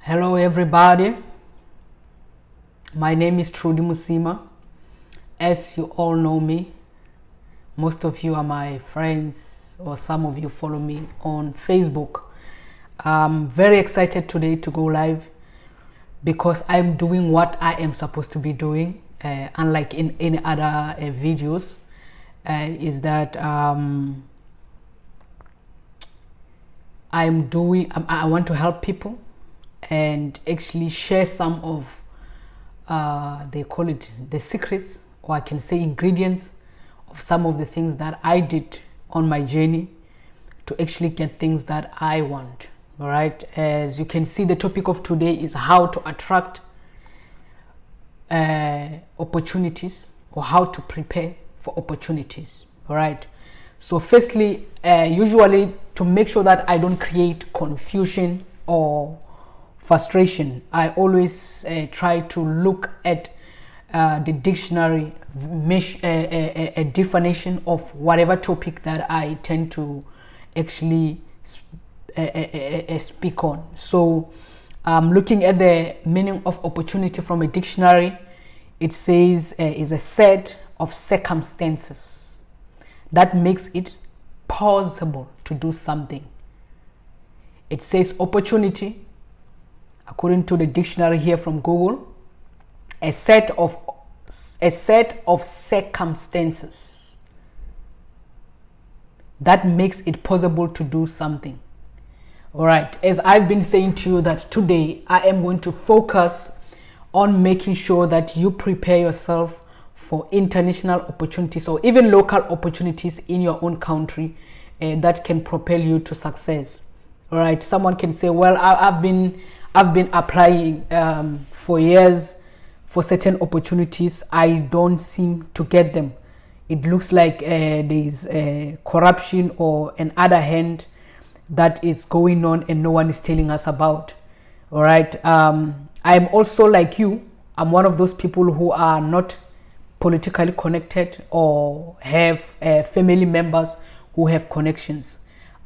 Hello everybody, my name is Trudy Musima. As you all know me, most of you are my friends or some of you follow me on Facebook. I'm very excited today to go live because I'm doing what I am supposed to be doing, unlike in any other videos, is that I want to help people and actually share some of they call it the secrets, or I can say ingredients of some of the things that I did on my journey to actually get things that I want. All right, as you can see, the topic of today is how to attract opportunities, or how to prepare for opportunities. All right, so firstly, usually to make sure that I don't create confusion or frustration, I always try to look at the dictionary, a definition of whatever topic that I tend to actually speak on. So looking at the meaning of opportunity from a dictionary, it says is a set of circumstances that makes it possible to do something. It says opportunity, according to the dictionary here from Google, a set of circumstances that makes it possible to do something. All right, as I've been saying to you, that today I am going to focus on making sure that you prepare yourself for international opportunities or even local opportunities in your own country that can propel you to success. All right, someone can say, well, I've been applying for years for certain opportunities. I don't seem to get them. It looks like there's corruption or an other hand that is going on and no one is telling us about. All right, I'm also like you. I'm one of those people who are not politically connected or have family members who have connections.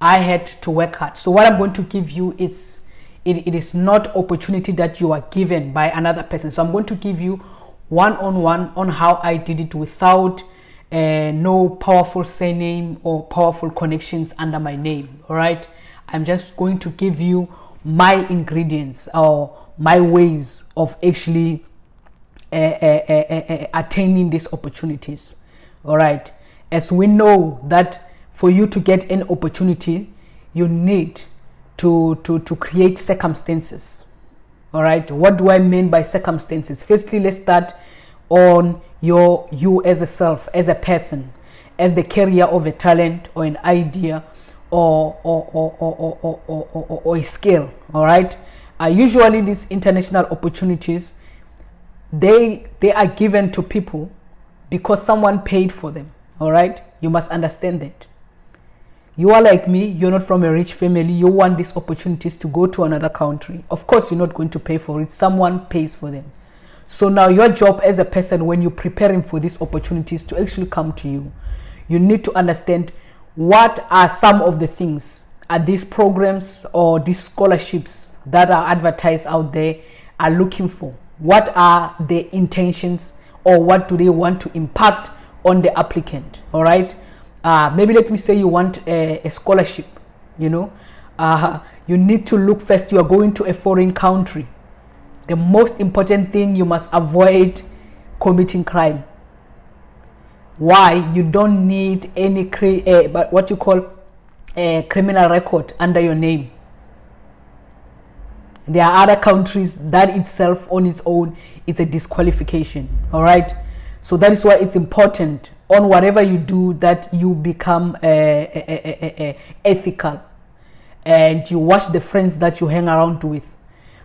I had to work hard. So what I'm going to give you is it is not opportunity that you are given by another person. So I'm going to give you one-on-one on how I did it without no powerful surname or powerful connections under my name. All right, I'm just going to give you my ingredients or my ways of actually attaining these opportunities. All right, as we know that for you to get an opportunity, you need to create circumstances. All right, what do I mean by circumstances? Firstly, let's start on you as a self, as a person, as the carrier of a talent or an idea or a skill. All right, usually these international opportunities, they are given to people because someone paid for them. All right, you must understand that. You are like me, you're not from a rich family, you want these opportunities to go to another country. Of course, you're not going to pay for it, someone pays for them. So now your job as a person, when you're preparing for these opportunities to actually come to you, you need to understand what are some of the things, are these programs or these scholarships that are advertised out there are looking for. What are their intentions, or what do they want to impact on the applicant? All right, maybe let me say you want a scholarship. You need to look first. You are going to a foreign country. The most important thing, you must avoid committing crime. Why? You don't need any what you call a criminal record under your name. There are other countries that itself on its own is a disqualification. All right, so that is why it's important on whatever you do that you become ethical, and you watch the friends that you hang around with,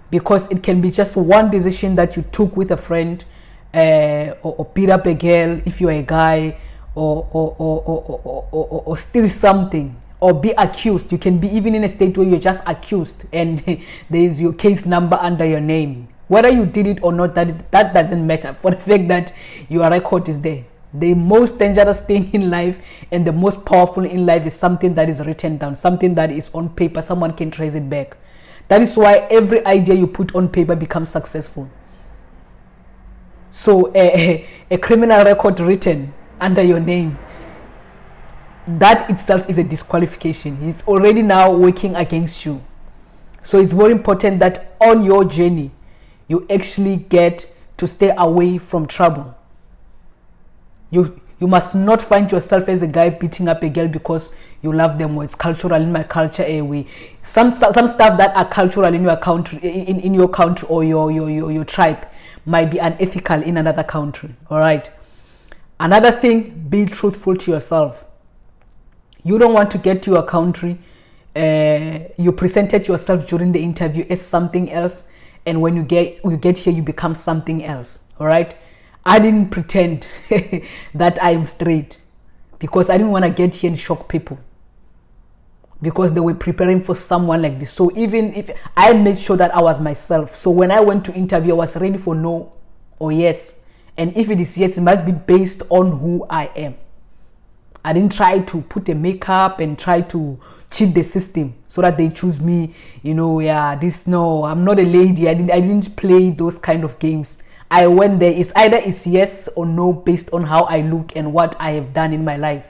because it can be just one decision that you took with a friend, or beat up a girl if you're a guy, or steal something, or be accused. You can be even in a state where you're just accused and there is your case number under your name. Whether you did it or not, that doesn't matter, for the fact that your record is there. The most dangerous thing in life and the most powerful in life is something that is written down, something that is on paper, someone can trace it back. That is why every idea you put on paper becomes successful. So a criminal record written under your name, that itself is a disqualification. It's already now working against you. So it's very important that on your journey, you actually get to stay away from trouble. You must not find yourself as a guy beating up a girl because you love them, or it's cultural in my culture. Some stuff that are cultural in your country, in your country or your tribe, might be unethical in another country. All right. Another thing, be truthful to yourself. You don't want to get to your country. You presented yourself during the interview as something else, and when you get here, you become something else. All right. I didn't pretend that I am straight because I didn't want to get here and shock people, because they were preparing for someone like this. So even if I made sure that I was myself, so when I went to interview, I was ready for no or yes. And if it is yes, it must be based on who I am. I didn't try to put a makeup and try to cheat the system so that they choose me. No, I'm not a lady. I didn't play those kind of games. I went there. It's either it's yes or no based on how I look and what I have done in my life.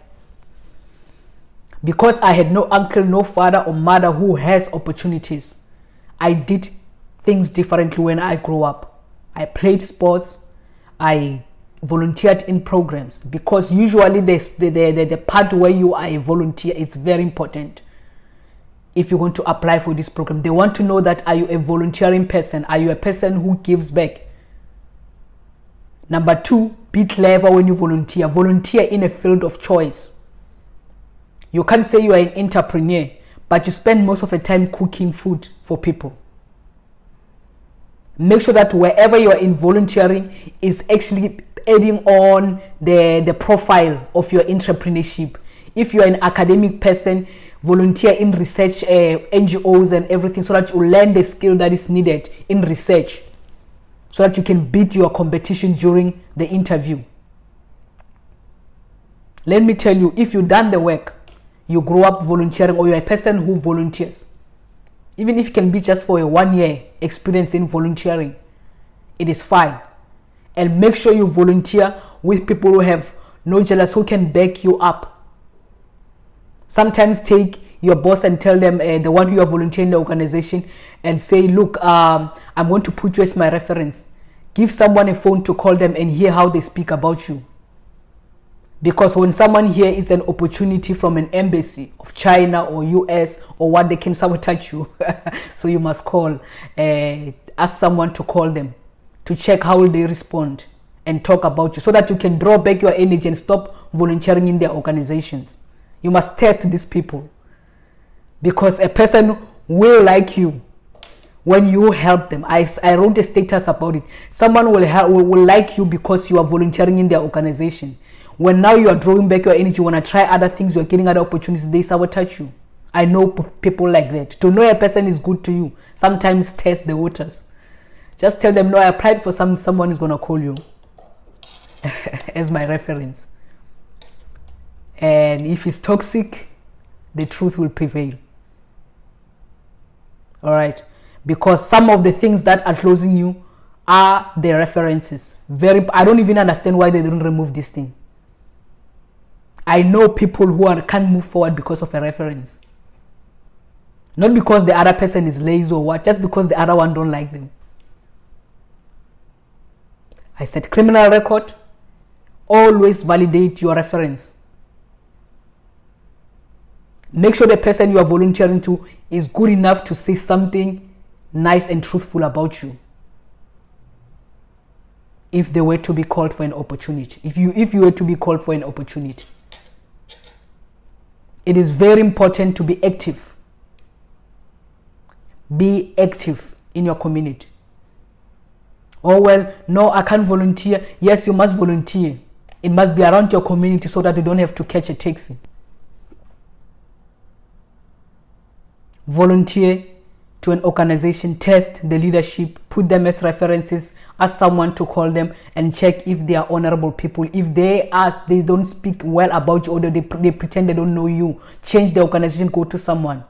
Because I had no uncle, no father or mother who has opportunities, I did things differently when I grew up. I played sports. I volunteered in programs, because usually the part where you are a volunteer, it's very important. If you want to apply for this program, they want to know that, are you a volunteering person? Are you a person who gives back? Number 2, be clever when you volunteer. Volunteer in a field of choice. You can't say you are an entrepreneur, but you spend most of the time cooking food for people. Make sure that wherever you are in volunteering is actually adding on the profile of your entrepreneurship. If you are an academic person, volunteer in research NGOs and everything, so that you learn the skill that is needed in research, so that you can beat your competition during the interview. Let me tell you, if you've done the work, you grow up volunteering, or you're a person who volunteers, even if it can be just for a 1-year experience in volunteering, it is fine. And make sure you volunteer with people who have no jealous, who can back you up. Sometimes take your boss and tell them, the one who you are volunteering in the organization, and say, look, I'm going to put you as my reference. Give someone a phone to call them and hear how they speak about you. Because when someone here is an opportunity from an embassy of China or US or what, they can sabotage you. So you must call, ask someone to call them to check how will they respond and talk about you, so that you can draw back your energy and stop volunteering in their organizations. You must test these people, because a person will like you when you help them. I wrote a status about it. Someone will like you because you are volunteering in their organization. When now you are drawing back your energy, you want to try other things, you are getting other opportunities, they sabotage you. I know people like that. To know a person is good to you, sometimes test the waters. Just tell them, no, I applied for someone is going to call you as my reference. And if it's toxic, the truth will prevail. All right. Because some of the things that are closing you are the references. I don't even understand why they don't remove this thing. I know people who can't move forward because of a reference. Not because the other person is lazy or what, just because the other one don't like them. I said criminal record, always validate your reference. Make sure the person you are volunteering to is good enough to say something nice and truthful about you, if they were to be called for an opportunity. If you were to be called for an opportunity. It is very important to be active. Be active in your community. Oh well, no, I can't volunteer. Yes, you must volunteer. It must be around your community so that you don't have to catch a taxi. Volunteer to an organization, test the leadership, put them as references, ask someone to call them and check if they are honorable people. If they don't speak well about you, or they pretend they don't know you, change the organization, go to someone.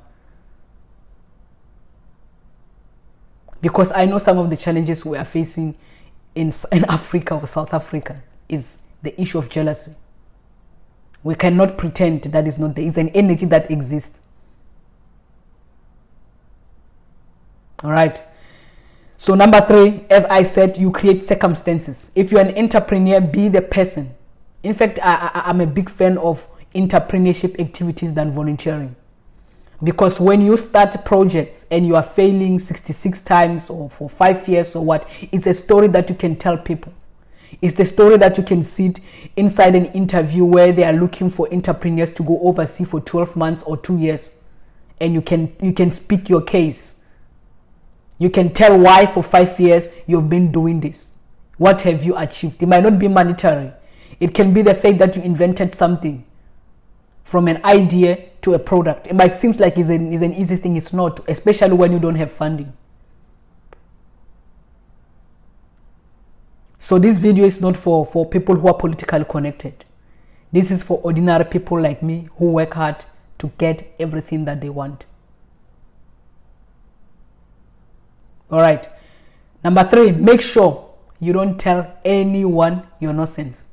Because I know some of the challenges we are facing in Africa or South Africa is the issue of jealousy. We cannot pretend that is not there. It's an energy that exists. All right. So number 3, as I said, you create circumstances. If you're an entrepreneur, be the person. In fact, I'm a big fan of entrepreneurship activities than volunteering. Because when you start projects and you are failing 66 times or for 5 years or what, it's a story that you can tell people. It's the story that you can sit inside an interview where they are looking for entrepreneurs to go overseas for 12 months or 2 years. And you can speak your case. You can tell why for 5 years you've been doing this. What have you achieved? It might not be monetary. It can be the fact that you invented something from an idea to a product. It might seem like it's an easy thing. It's not, especially when you don't have funding. So this video is not for people who are politically connected. This is for ordinary people like me who work hard to get everything that they want. All right. Number 3, make sure you don't tell anyone your nonsense.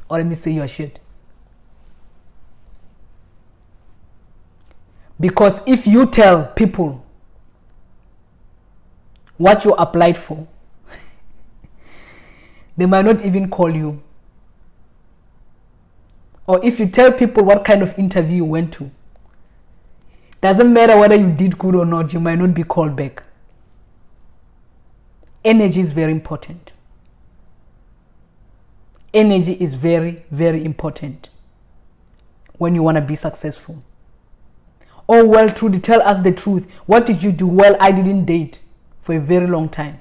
Or let me say your shit. Because if you tell people what you applied for, they might not even call you. Or if you tell people what kind of interview you went to, doesn't matter whether you did good or not, you might not be called back. Energy is very important. Energy is very, very important when you want to be successful. Oh, well, Trudy, tell us the truth. What did you do? Well, I didn't date for a very long time.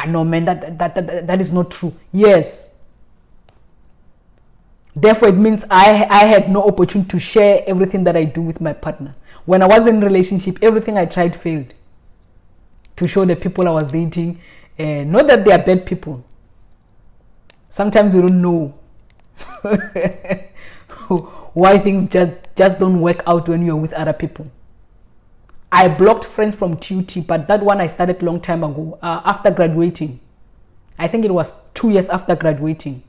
No, man, that is not true. Yes. Therefore, it means I had no opportunity to share everything that I do with my partner. When I was in a relationship, everything I tried failed. To show the people I was dating, not that they are bad people. Sometimes you don't know why things just don't work out when you're with other people. I blocked friends from TUT, but that one I started a long time ago, after graduating. I think it was 2 years after graduating.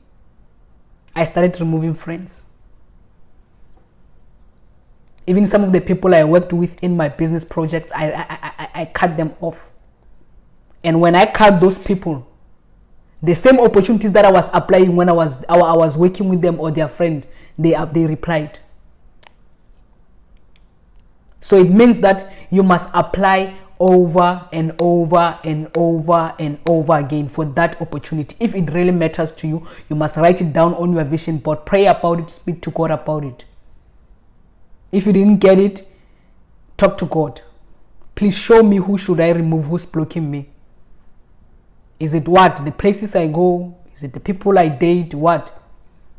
I started removing friends. Even some of the people I worked with in my business projects, I cut them off. And when I cut those people, the same opportunities that I was applying when I was working with them or their friend, they replied. So it means that you must apply over and over and over and over again for that opportunity. If it really matters to you, you must write it down on your vision board, pray about it, speak to God about it. If you didn't get it, talk to God. Please show me who should I remove, who's blocking me. Is it what? The places I go? Is it the people I date? What?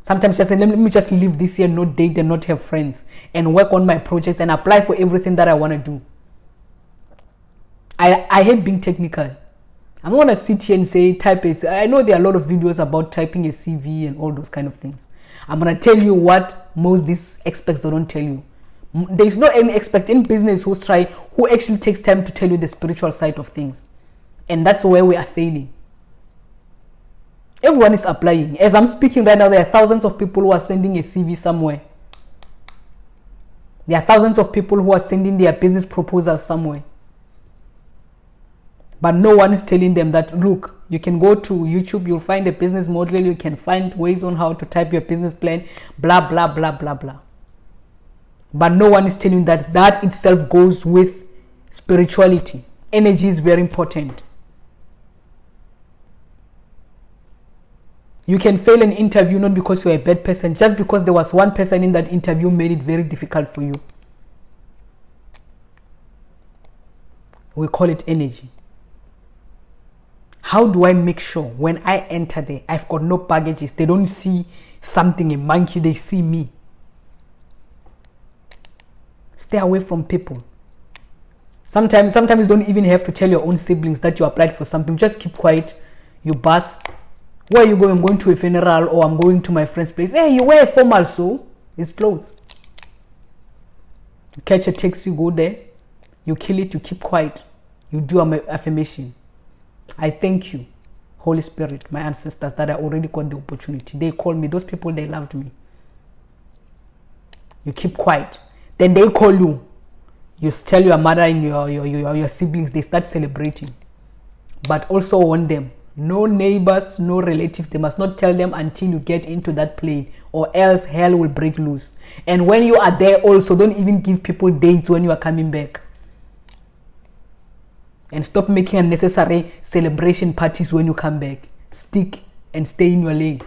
Sometimes just say, let me just live this year, not date and not have friends, and work on my projects and apply for everything that I want to do. I hate being technical. I'm going to sit here and say, type a, I know there are a lot of videos about typing a CV and all those kind of things. I'm going to tell you what most these experts don't tell you. There is no any expert in business who actually takes time to tell you the spiritual side of things. And that's where we are failing. Everyone is applying. As I'm speaking right now, there are thousands of people who are sending a CV somewhere. There are thousands of people who are sending their business proposals somewhere. But no one is telling them that, look, you can go to YouTube, you'll find a business model, you can find ways on how to type your business plan, blah, blah, blah, blah, blah. But no one is telling you that that itself goes with spirituality. Energy is very important. You can fail an interview not because you're a bad person, just because there was one person in that interview made it very difficult for you. We call it energy. How do I make sure when I enter there, I've got no baggages? They don't see something, a monkey, they see me. Stay away from people. Sometimes you don't even have to tell your own siblings that you applied for something. Just keep quiet. You bath. Where are you going? I'm going to a funeral, or I'm going to my friend's place. Hey, you wear a formal, so it's clothes. You catch a taxi, you go there, you kill it, you keep quiet, you do an affirmation. I thank you, Holy Spirit, my ancestors, that I already got the opportunity. They called me, those people, they loved me. You keep quiet. Then they call you. You tell your mother and your siblings, they start celebrating. But also warn them, no neighbors, no relatives, they must not tell them until you get into that plane, or else hell will break loose. And when you are there also, don't even give people dates when you are coming back. And stop making unnecessary celebration parties when you come back. Stick and stay in your lane.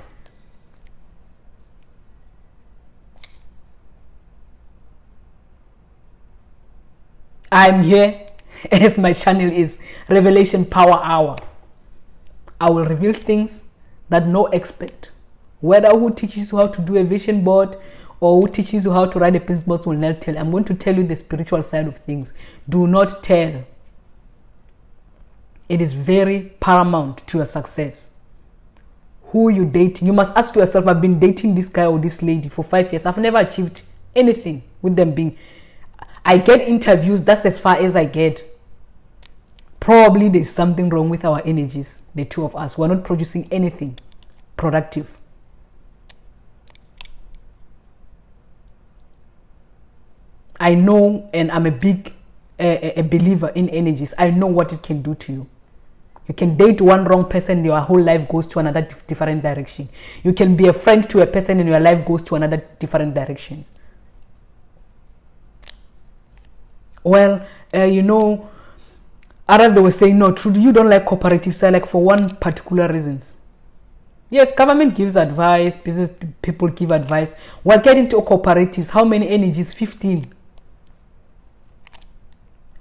I'm here, as my channel is Revelation Power Hour. I will reveal things that no expert, whether who teaches you how to do a vision board or who teaches you how to write a business board, will not tell. I'm going to tell you the spiritual side of things. Do not tell. It is very paramount to your success. Who you dating? You must ask yourself, I've been dating this guy or this lady for 5 years. I've never achieved anything with them being. I get interviews, that's as far as I get. Probably there's something wrong with our energies, the two of us. We're not producing anything productive. I know, and I'm a big a believer in energies. I know what it can do to you. You can date one wrong person, your whole life goes to another different direction. You can be a friend to a person and your life goes to another different direction. Well, you know, others, they were saying, no, Trudy, you don't like cooperatives. So like for one particular reasons. Yes, government gives advice, business people give advice. We're getting to cooperatives. How many energies? 15.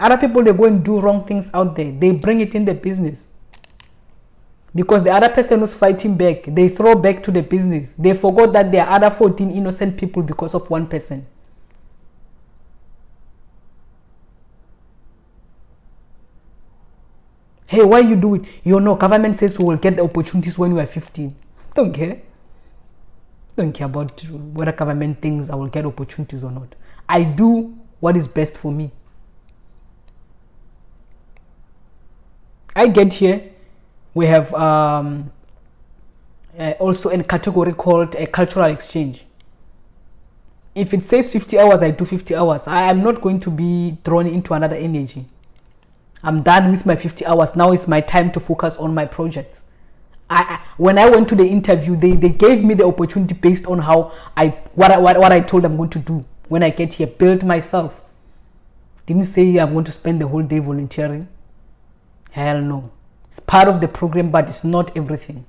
Other people, they go and do wrong things out there. They bring it in the business. Because the other person who's fighting back, they throw back to the business. They forgot that there are other 14 innocent people because of one person. Hey, why you do it? You know, government says we will get the opportunities when we are 15. Don't care. Don't care about whether government thinks I will get opportunities or not. I do what is best for me. I get here. We have also a category called a cultural exchange. If it says 50 hours, I do 50 hours. I am not going to be thrown into another energy. I'm done with my 50 hours. Now it's my time to focus on my projects. When I went to the interview, they gave me the opportunity based on how what I told I'm going to do when I get here. Build myself. Didn't say I'm going to spend the whole day volunteering. Hell no. It's part of the program, but it's not everything.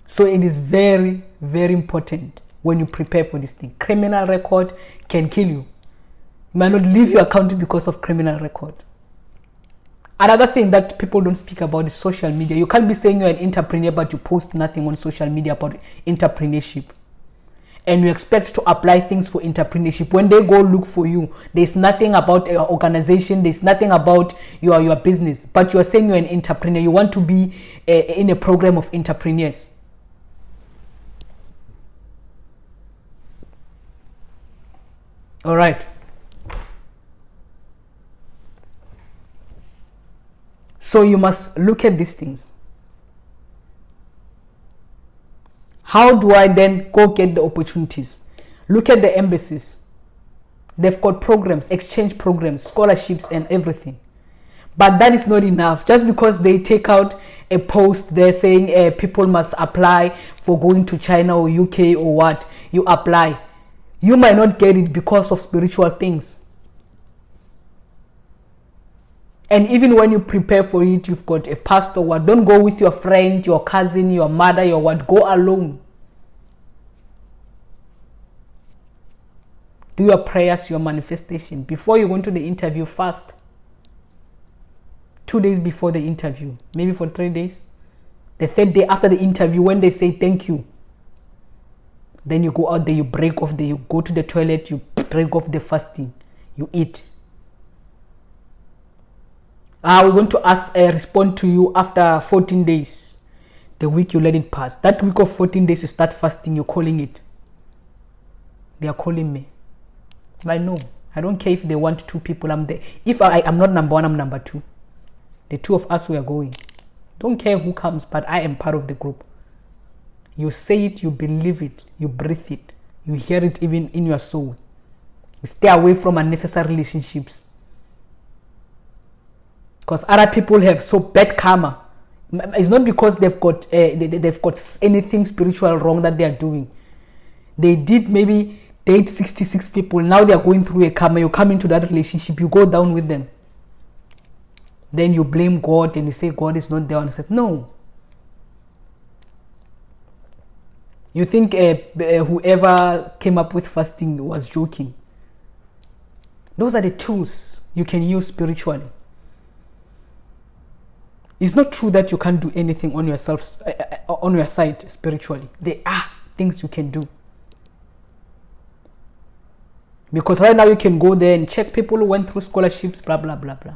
So it is very, very important when you prepare for this thing. Criminal record can kill you. You might not leave your account because of criminal record. Another thing that people don't speak about is social media. You can't be saying you're an entrepreneur, but you post nothing on social media about entrepreneurship. And you expect to apply things for entrepreneurship. When they go look for you, there's nothing about your organization, there's nothing about your business. But you're saying you're an entrepreneur. You want to be in a program of entrepreneurs. All right. So you must look at these things. How do I then go get the opportunities? Look at the embassies. They've got programs, exchange programs, scholarships and everything. But that is not enough. Just because they take out a post, they're saying people must apply for going to China or UK or what, you apply. You might not get it because of spiritual things. And even when you prepare for it, you've got a pastor. What? Don't go with your friend, your cousin, your mother, your what. Go alone. Do your prayers, your manifestation. Before you go into the interview, fast. 2 days before the interview. Maybe for 3 days. The third day after the interview, when they say thank you, then you go out there, you break off there, you go to the toilet, you break off the fasting, you eat. We're going to respond to you after 14 days. The week you let it pass. That week of 14 days, you start fasting, you're calling it. They are calling me. I know. I don't care if they want 2 people. I'm there. If I'm not number 1, I'm number 2. The 2 of us, we are going. Don't care who comes, but I am part of the group. You say it, you believe it, you breathe it, you hear it even in your soul. You stay away from unnecessary relationships. Because other people have so bad karma. It's not because they've got anything spiritual wrong that they are doing. They did maybe date 66 people. Now they are going through a karma. You come into that relationship, you go down with them. Then you blame God and you say God is not there. And I said, no. You think whoever came up with fasting was joking. Those are the tools you can use spiritually. It's not true that you can't do anything on yourself, on your side spiritually. There are things you can do. Because right now you can go there and check people who went through scholarships, blah, blah, blah, blah.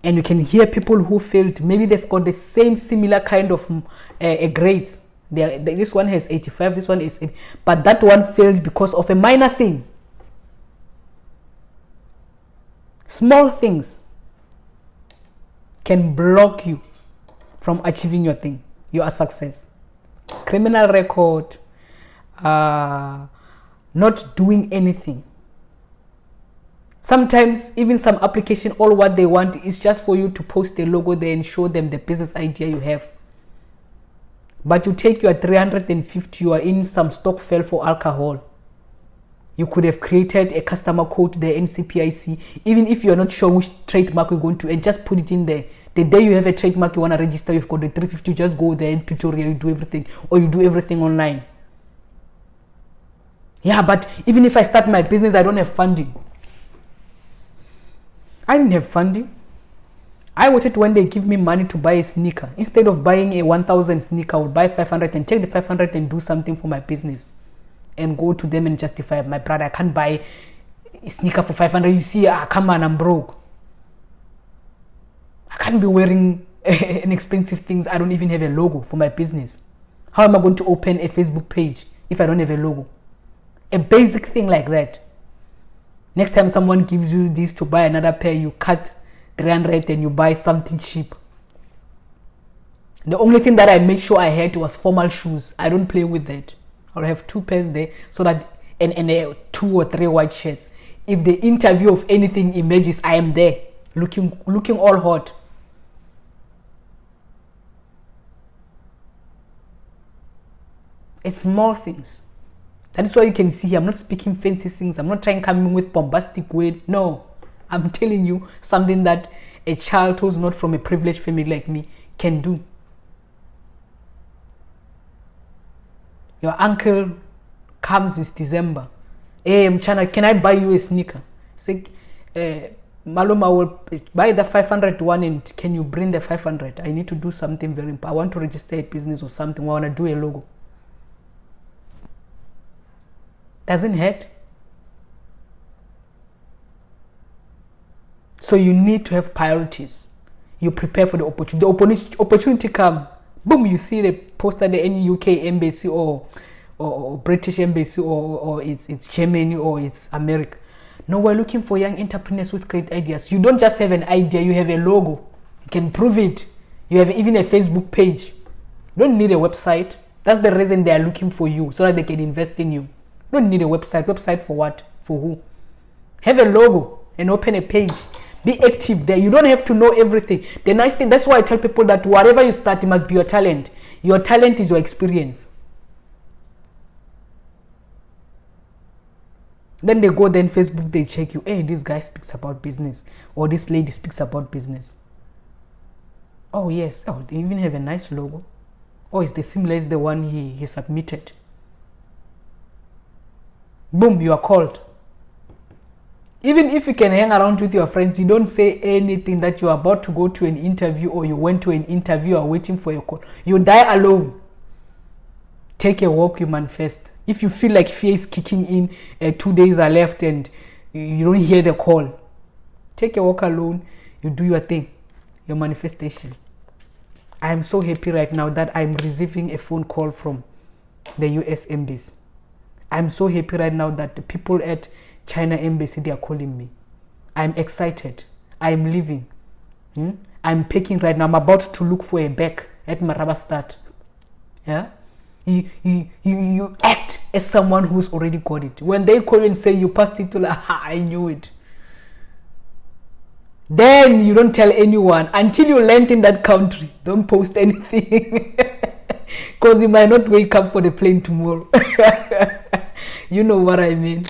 And you can hear people who failed. Maybe they've got the same similar kind of grades. This one has 85, this one is 80. But that one failed because of a minor thing. Small things can block you from achieving your thing, your success. Criminal record, not doing anything. Sometimes even some application, all what they want is just for you to post the logo there and show them the business idea you have. But you take your 350, you are in some stock fail for alcohol. You could have created a customer code, the NCPIC, even if you're not sure which trademark you're going to, and just put it in there. The day you have a trademark you want to register, you've got the 350, just go there in Pretoria, you do everything, or you do everything online. Yeah, but even if I start my business, I don't have funding. I didn't have funding. I waited when they give me money to buy a sneaker. Instead of buying a 1,000 sneaker, I would buy 500 and take the 500 and do something for my business. And go to them and justify, my brother, I can't buy a sneaker for 500. You see, come on, I'm broke. I can't be wearing an expensive things. I don't even have a logo for my business. How am I going to open a Facebook page if I don't have a logo? A basic thing like that. Next time someone gives you this to buy another pair, you cut 300 and you buy something cheap. The only thing that I made sure I had was formal shoes. I don't play with that. I'll have 2 pairs there, so that and 2 or 3 white shirts. If the interview of anything emerges, I am there, looking all hot. It's small things. That is why you can see I'm not speaking fancy things. I'm not trying coming with bombastic word. No, I'm telling you something that a child who's not from a privileged family like me can do. Your uncle comes this December. Hey, Mchana, can I buy you a sneaker? Say, Maluma will buy the 500 one, and can you bring the 500? I need to do something very important. I want to register a business or something. I want to do a logo. Doesn't hurt. So you need to have priorities. You prepare for the opportunity. The opportunity come. Boom, you see the poster there, any UK embassy or British embassy or it's Germany or it's America. No, we're looking for young entrepreneurs with great ideas. You don't just have an idea, you have a logo. You can prove it. You have even a Facebook page. You don't need a website. That's the reason they are looking for you, so that they can invest in you. You don't need a website. Website for what? For who? Have a logo and open a page. Be active there. You don't have to know everything. The nice thing, that's why I tell people that whatever you start, it must be your talent. Your talent is your experience. Then they go then Facebook, they check you. Hey, this guy speaks about business, or this lady speaks about business. Oh yes, oh, they even have a nice logo. Oh, it's the similar as the one he submitted. Boom, you are called. Even if you can hang around with your friends, you don't say anything that you are about to go to an interview, or you went to an interview or waiting for your call. You die alone. Take a walk, you manifest. If you feel like fear is kicking in, 2 days are left and you don't hear the call, take a walk alone, you do your thing, your manifestation. I am so happy right now that I'm receiving a phone call from the US Embassy. I'm so happy right now that the people at China Embassy, they are calling me. I'm excited. I'm leaving. I'm packing right now. I'm about to look for a bag at Marabastad. Yeah? You act as someone who's already got it. When they call you and say you passed it, to like, I knew it. Then you don't tell anyone until you land in that country. Don't post anything. Because you might not wake up for the plane tomorrow. You know what I mean.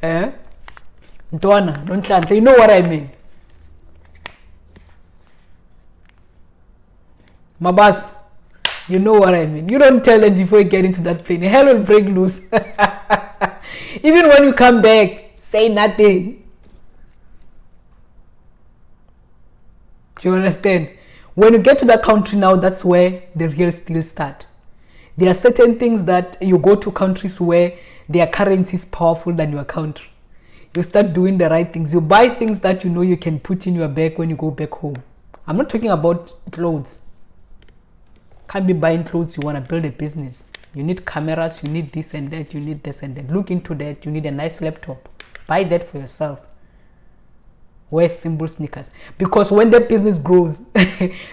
Don't you know what I mean. Mabas, you know what I mean. You don't tell them before you get into that plane. Hell will break loose. Even when you come back, say nothing. Do you understand? When you get to that country now, that's where the real deal start. There are certain things that you go to countries where their currency is powerful than your country. You start doing the right things. You buy things that you know you can put in your bag when you go back home. I'm not talking about clothes. Can't be buying clothes. You want to build a business. You need cameras. You need this and that. You need this and that. Look into that. You need a nice laptop. Buy that for yourself. Wear simple sneakers, because when that business grows,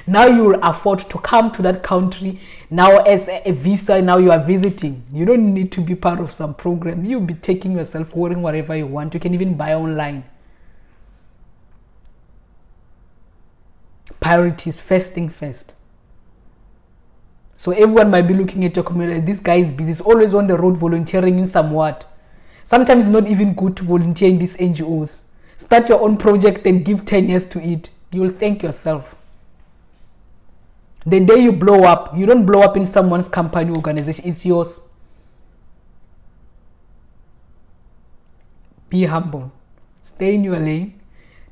now you will afford to come to that country. Now as a visa, now you are visiting. You don't need to be part of some program. You'll be taking yourself, wearing whatever you want. You can even buy online. Priorities, first thing first. So everyone might be looking at your community. This guy is busy. He's always on the road volunteering in somewhat. Sometimes it's not even good to volunteer in these NGOs. Start your own project and give 10 years to it. You'll thank yourself. The day you blow up, you don't blow up in someone's company organization. It's yours. Be humble. Stay in your lane.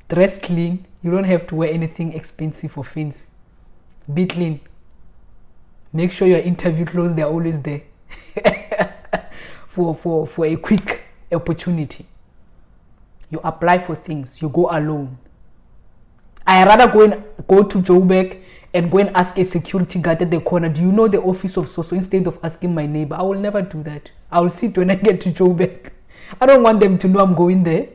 Dress clean. You don't have to wear anything expensive or fancy. Be clean. Make sure your interview clothes, they're always there. for a quick opportunity. You apply for things. You go alone. I rather go to Joburg and go and ask a security guard at the corner, do you know the office of so instead of asking my neighbor. I will never do that. I will sit when I get to Joburg. I don't want them to know I'm going there.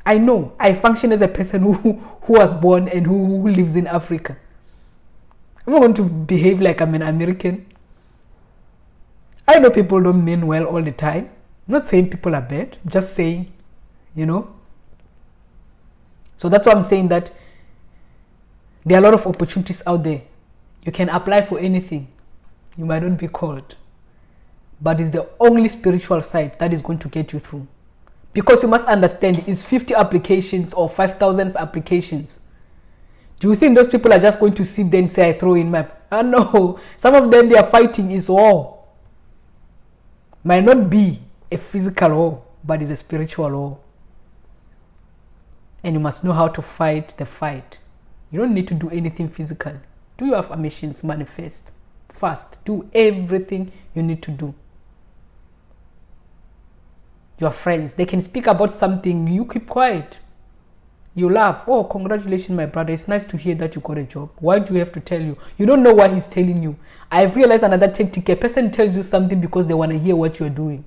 I know. I function as a person who was born and who lives in Africa. I'm not going to behave like I'm an American. I know people don't mean well all the time. I'm not saying people are bad. I'm just saying, you know. So that's why I'm saying that there are a lot of opportunities out there. You can apply for anything. You might not be called. But it's the only spiritual side that is going to get you through. Because you must understand, it's 50 applications or 5,000 applications. Do you think those people are just going to sit there and say, I throw in map? No. Some of them, they are fighting is war. Might not be a physical war, but it's a spiritual war. And you must know how to fight the fight. You don't need to do anything physical. Do your affirmations, manifest, fast. Do everything you need to do. Your friends, they can speak about something, you keep quiet. You laugh. Oh, congratulations, my brother. It's nice to hear that you got a job. Why do you have to tell you? You don't know why he's telling you. I've realized another tactic. A person tells you something because they want to hear what you're doing.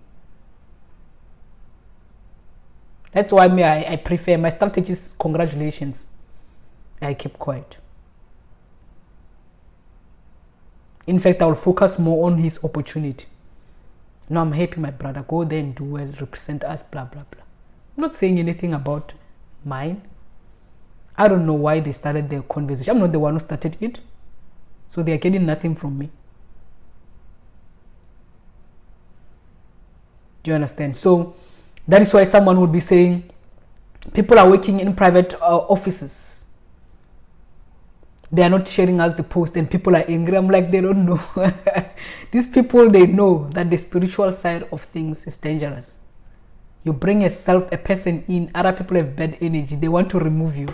That's why I prefer my strategy is congratulations. I keep quiet. In fact, I will focus more on his opportunity. No, I'm happy, my brother. Go there and do well. Represent us, blah, blah, blah. I'm not saying anything about mine. I don't know why they started their conversation. I'm not the one who started it. So they are getting nothing from me. Do you understand? So that is why someone would be saying, people are working in private offices. They are not sharing us the post and people are angry. I'm like, they don't know. These people, they know that the spiritual side of things is dangerous. You bring a person in, other people have bad energy. They want to remove you.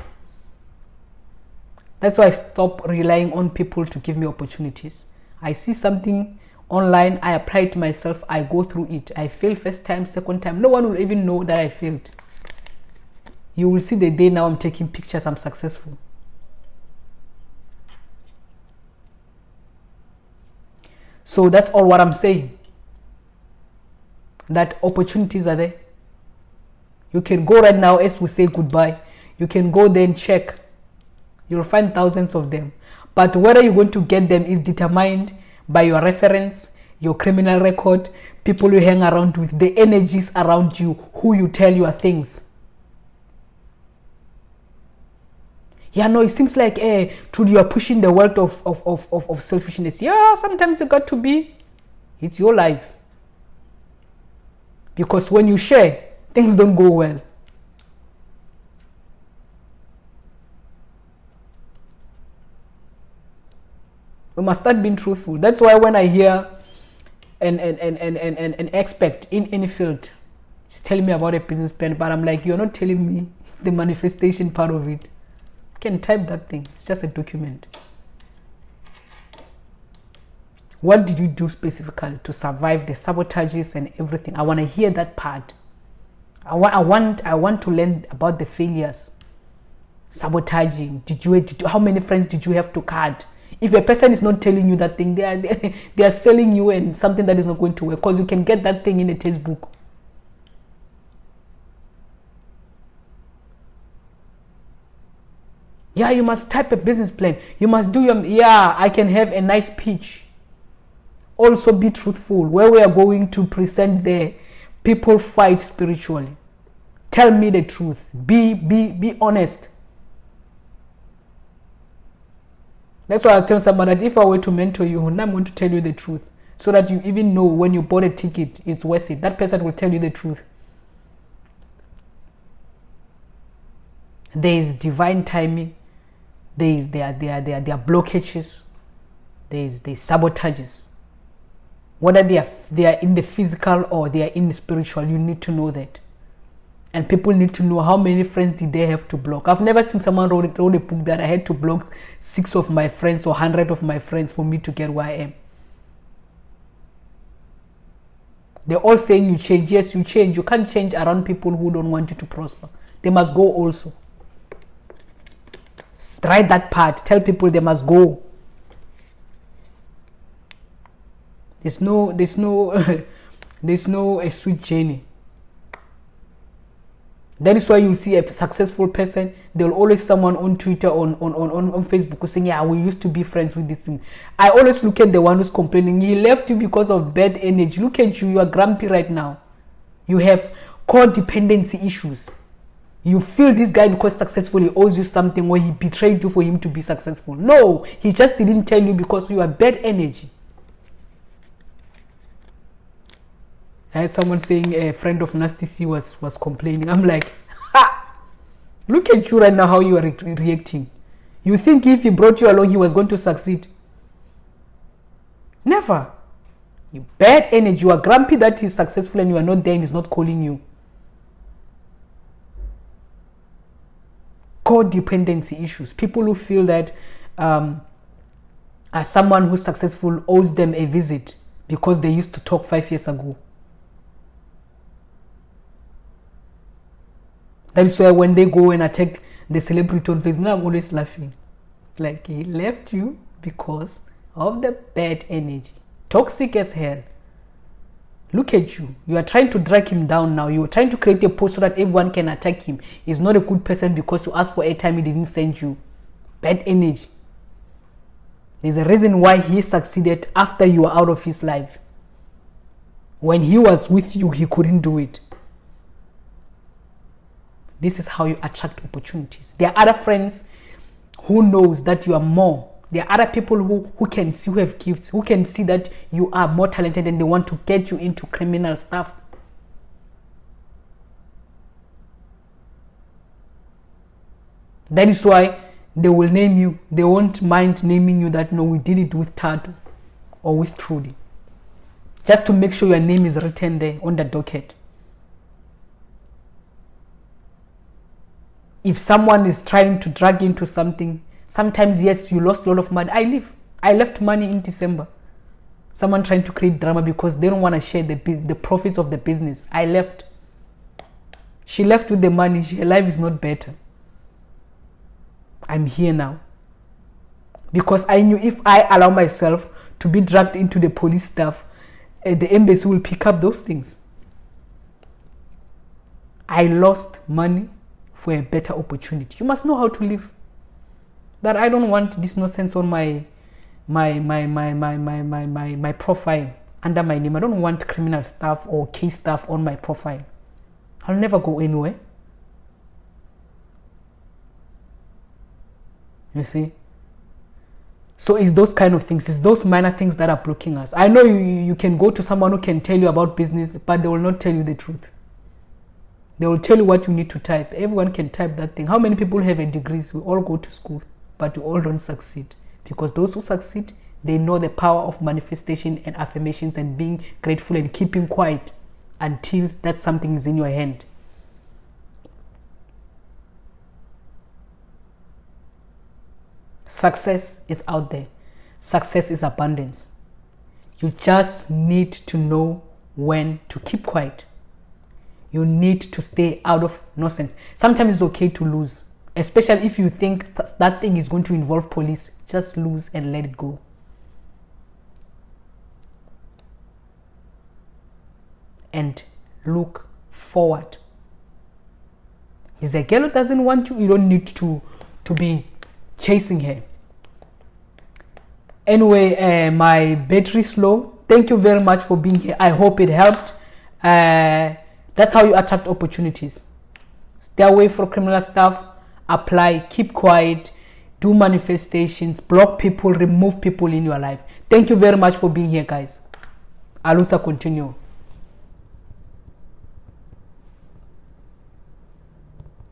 That's why I stop relying on people to give me opportunities. I see something online, I apply it myself, I go through it. I fail first time, second time. No one will even know that I failed. You will see the day now I'm taking pictures, I'm successful. So that's all what I'm saying. that opportunities are there. You can go right now as we say goodbye. You can go there and check. You'll find thousands of them. But whether you're going to get them is determined by your reference, your criminal record, people you hang around with, the energies around you, who you tell your things. Yeah, no, it seems like Trudy, you are pushing the world of selfishness. Yeah, sometimes you got to be. It's your life. Because when you share, things don't go well. We must start being truthful. That's why when I hear an expert in any field, he's telling me about a business plan, but I'm like, you're not telling me the manifestation part of it. You can type that thing. It's just a document. What did you do specifically to survive the sabotages and everything? I want to hear that part. I want to learn about the failures, sabotaging. How many friends did you have to cut? If a person is not telling you that thing, they are selling you and something that is not going to work, because you can get that thing in a textbook. Yeah, you must type a business plan. You must do I can have a nice pitch. Also be truthful. Where we are going to present there, people fight spiritually. Tell me the truth. Be honest. That's why I tell somebody that if I were to mentor you, I'm going to tell you the truth, so that you even know when you bought a ticket, it's worth it. That person will tell you the truth. There is divine timing. There are blockages. There is sabotages. Whether they are in the physical or they are in the spiritual, you need to know that. And people need to know how many friends did they have to block. I've never seen someone wrote a book that I had to block 6 of my friends or 100 of my friends for me to get where I am. They're all saying you change. Yes, you change. You can't change around people who don't want you to prosper. They must go also. Write that part. Tell people they must go. There's no a sweet journey. That is why you see a successful person, there'll always someone on Twitter, on Facebook saying, yeah, we used to be friends with this thing. I always look at the one who's complaining, he left you because of bad energy. Look at you, you are grumpy right now. You have codependency issues. You feel this guy, because successful, he owes you something, or he betrayed you for him to be successful. No, he just didn't tell you because you are bad energy. I had someone saying a friend of Nasty C was complaining. I'm like, ha! Look at you right now, how you are reacting. You think if he brought you along, he was going to succeed? Never. You bad energy. You are grumpy that he's successful and you are not there and he's not calling you. Codependency issues. People who feel that as someone who's successful owes them a visit because they used to talk 5 years ago. That is why when they go and attack the celebrity on Facebook, I'm always laughing. Like, he left you because of the bad energy. Toxic as hell. Look at you. You are trying to drag him down now. You are trying to create a post so that everyone can attack him. He's not a good person because you asked for airtime, he didn't send you. Bad energy. There's a reason why he succeeded after you were out of his life. When he was with you, he couldn't do it. This is how you attract opportunities. There are other friends who knows that you are more. There are other people who can see, who have gifts, who can see that you are more talented and they want to get you into criminal stuff. That is why they will name you. They won't mind naming you that, no, we did it with Tatu or with Trudy. Just to make sure your name is written there on the docket. If someone is trying to drag into something, sometimes, yes, you lost a lot of money. I left money in December. Someone trying to create drama because they don't want to share the profits of the business. I left. She left with the money. Her life is not better. I'm here now. Because I knew if I allow myself to be dragged into the police stuff, the embassy will pick up those things. I lost money for a better opportunity. You must know how to live. That I don't want this nonsense on my profile under my name. I don't want criminal stuff or case stuff on my profile. I'll never go anywhere. You see? So it's those kind of things, it's those minor things that are blocking us. I know you can go to someone who can tell you about business, but they will not tell you the truth. They will tell you what you need to type. Everyone can type that thing. How many people have a degree? We all go to school, but we all don't succeed. Because those who succeed, they know the power of manifestation and affirmations and being grateful and keeping quiet until that something is in your hand. Success is out there. Success is abundance. You just need to know when to keep quiet. You need to stay out of nonsense. Sometimes it's okay to lose, especially if you think that thing is going to involve police. Just lose and let it go. And look forward. Is a girl who doesn't want you, you don't need to be chasing her. Anyway, my battery is low. Thank you very much for being here. I hope it helped. That's how you attract opportunities. Stay away from criminal stuff. Apply, keep quiet, do manifestations, block people, remove people in your life. Thank you very much for being here, guys. Alutha continue.